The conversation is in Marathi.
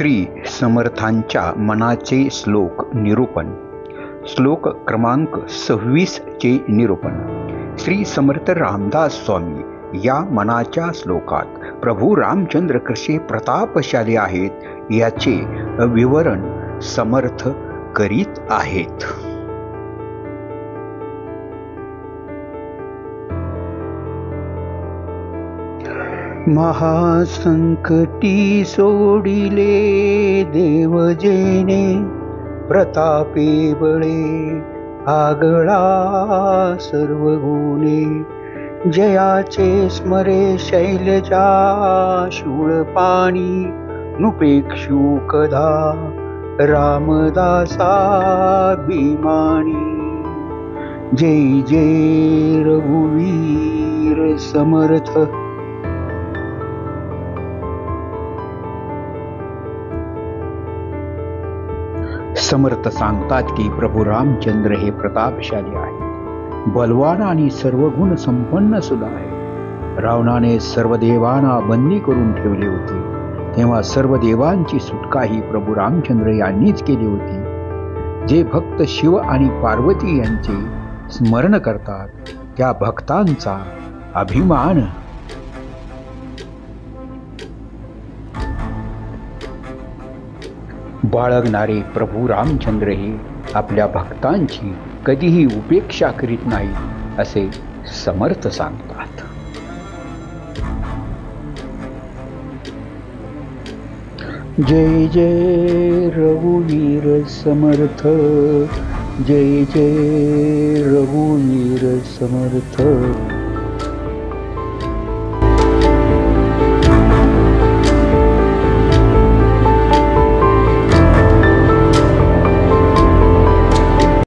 श्री समर्थांच्या मनाचे श्लोक निरूपण. श्लोक क्रमांक 26 चे निरूपण. श्री समर्थ रामदास स्वामी या मनाच्या श्लोकात प्रभू रामचंद्र कसे प्रतापशाली आहेत याचे विवरण समर्थ करीत आहेत. महासंकटी सोडिले देवजेने, प्रतापे बळे आगळा सर्व गुणे. जयाचे स्मरे शैलजा शूळपाणी, नुपेक्षु कदा रामदासा भीमानी. जय जय रघुवीर समर्थ. समर्थ सांगतात की प्रभू रामचंद्र हे प्रतापशाली आहेत, बलवान आणि सर्व गुण संपन्न सुद्धा आहे. रावणाने सर्व देवांना बंदी करून ठेवले होते, तेव्हा सर्व देवांची सुटका ही प्रभू रामचंद्र यांनीच केली होती. जे भक्त शिव आणि पार्वती यांचे स्मरण करतात त्या भक्तांचा अभिमान बाळगणारे प्रभू रामचंद्र हे आपल्या भक्तांची कधीही उपेक्षा करीत नाही असे समर्थ सांगतात. जय जय रघुवीर समर्थ. जय जय रघुवीर समर्थ.